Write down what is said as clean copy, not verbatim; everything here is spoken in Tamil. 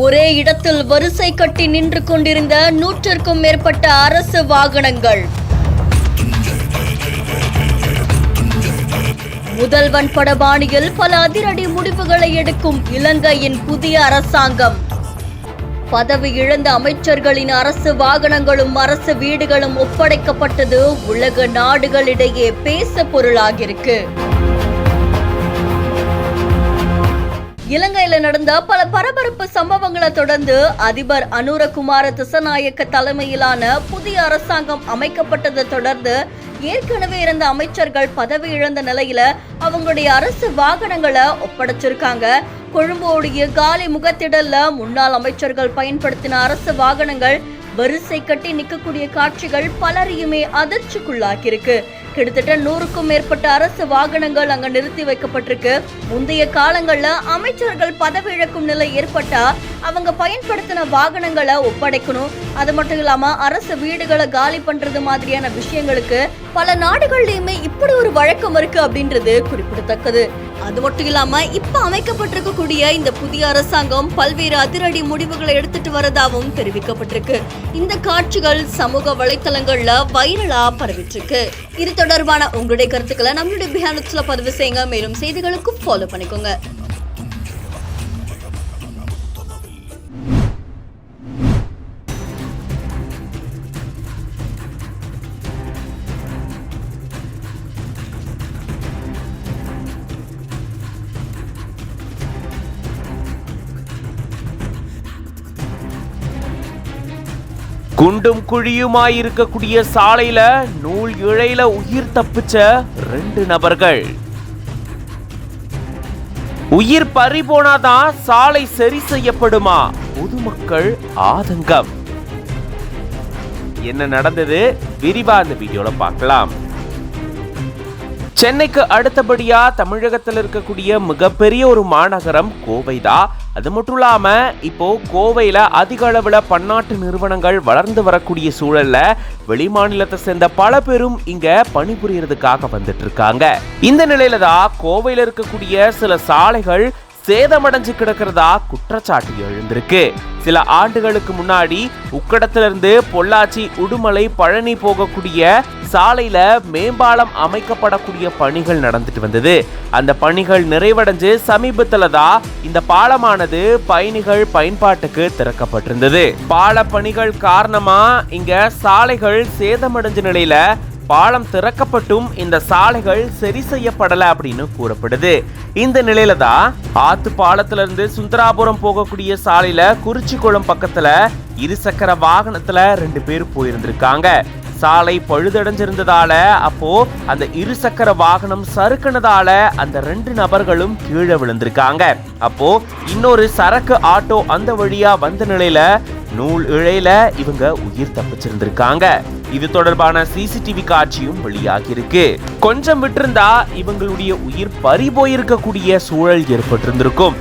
ஒரே இடத்தில் வரிசை கட்டி நின்று கொண்டிருந்த 100க்கும் மேற்பட்ட அரசு வாகனங்கள். முதல்வன் படபாணியில் பல அதிரடி முடிவுகளை எடுக்கும் இலங்கையின் புதிய அரசாங்கம். பதவி இழந்த அமைச்சர்களின் அரசு வாகனங்களும் அரசு வீடுகளும் ஒப்படைக்கப்பட்டது உலக நாடுகளிடையே பேச பொருளாகிருக்கு. இலங்கையில நடந்த பல பரபரப்பு சம்பவங்களை தொடர்ந்து அதிபர் அனுரகுமார திசநாயக்க தலைமையிலான புதிய அரசாங்கம் அமைக்கப்பட்டதை தொடர்ந்து ஏற்கனவே இருந்த அமைச்சர்கள் பதவி இழந்த நிலையில அவங்களுடைய அரசு வாகனங்களை ஒப்படைச்சிருக்காங்க. கொழும்போடைய காலி முகத்திடல்ல முன்னாள் அமைச்சர்கள் பயன்படுத்தின அரசு வாகனங்கள் வரிசை கட்டி நிற்கக்கூடிய காட்சிகள் பலரையுமே அதிர்ச்சிக்குள்ளாக்கியிருக்கு. கிட்டத்தட்ட 100க்கும் மேற்பட்ட அரசு வாகனங்கள் அங்க நிறுத்தி வைக்கப்பட்டிருக்கு. முந்தைய காலங்கள்ல அமைச்சர்கள் பதவி இழக்கும் நிலை ஏற்பட்டா அவங்க பயன்படுத்தின வாகனங்களை ஒப்படைக்கணும். அது மட்டும் இல்லாம அரசு வீடுகளை காலி பண்றது மாதிரியான விஷயங்களுக்கு பல நாடுகள்லயுமே இப்படி ஒரு வழக்கம் இருக்கு அப்படின்றது குறிப்பிடத்தக்கது. அது மட்டும் இல்லாம இப்ப அமைக்கப்பட்டிருக்கக்கூடிய இந்த புதிய அரசாங்கம் பல்வேறு அதிரடி முடிவுகளை எடுத்துட்டு வரதாகவும் தெரிவிக்கப்பட்டிருக்கு. இந்த காட்சிகள் சமூக வலைத்தளங்கள்ல வைரலா பரவிட்டு இருக்கு. இது தொடர்பான உங்களுடைய கருத்துக்களை நம்மளுடைய பிஹானுட்ஸ்ல பதிவு செய்யுங்க. மேலும் செய்திகளுக்கும் ஃபாலோ பண்ணிக்கோங்க. குண்டும் குழியுமாயிருக்கக்கூடிய சாலையில நூல் இழையில உயிர் தப்பிச்ச 2 நபர்கள். உயிர் பறிபோனாதான் சாலை சரி செய்யப்படுமா? பொதுமக்கள் ஆதங்கம். என்ன நடந்தது? விரிவா இந்த வீடியோல பார்க்கலாம். சென்னைக்கு அடுத்தபடியா தமிழகத்தில் இருக்கக்கூடிய மிகப்பெரிய ஒரு மாநகரம் கோவைதான். அது மட்டும் இல்லாம இப்போ கோவையில அதிக அளவுல பன்னாட்டு நிறுவனங்கள் வளர்ந்து வரக்கூடிய சூழல்ல வெளிமாநிலத்தை சேர்ந்த பல பேரும் இங்க பணிபுரியறதுக்காக வந்துட்டு இருக்காங்க. இந்த நிலையில தான் கோவையில இருக்கக்கூடிய சில சாலைகள் சேதமடைஞ்சு கிடக்கிறதா குற்றச்சாட்டு எழுந்திருக்கு. சில ஆண்டுகளுக்கு முன்னாடி உக்கடத்திலிருந்து பொள்ளாச்சி, உடுமலை, பழனி போகக்கூடிய சாலையில மேம்பாலம் அமைக்கப்படக்கூடிய பணிகள் நடந்துட்டு வந்தது. அந்த பணிகள் நிறைவடைஞ்சு சமீபத்துல தான் இந்த பாலமானது பயணிகள் பயன்பாட்டுக்கு திறக்கப்பட்டிருந்தது. பால பணிகள் காரணமா இங்க சாலைகள் சேதமடைஞ்ச நிலையில பாலம் திறக்கப்பட்டும் இந்த சாலைகள் சரி செய்யப்படல அப்படின்னு கூறப்படுது. இந்த நிலையில தான் ஆத்து பாலத்துல இருந்து சுந்தராபுரம் போகக்கூடிய சாலையில குறிச்சிக்குளம் பக்கத்துல இருசக்கர வாகனத்துல 2 பேர் போயிருந்திருக்காங்க. சாலை பழுதடைஞ்சிருந்ததால அப்போ அந்த இருசக்கர வாகனம் சறுக்குனதால அந்த 2 நபர்களும் கீழே விழுந்திருக்காங்க. அப்போ இன்னொரு சரக்கு ஆட்டோ அந்த வழியா வந்த நிலையில நூல் இழையில இவங்க உயிர் தப்பிச்சிருந்திருக்காங்க. இது தொடர்பான சிசிடிவி காட்சியும் வெளியாகி இருக்கு. கொஞ்சம் விட்டிருந்தா இவங்களுடைய உயிர் பறி போயிருக்கக்கூடிய சூழல் ஏற்பட்டிருந்திருக்கும்.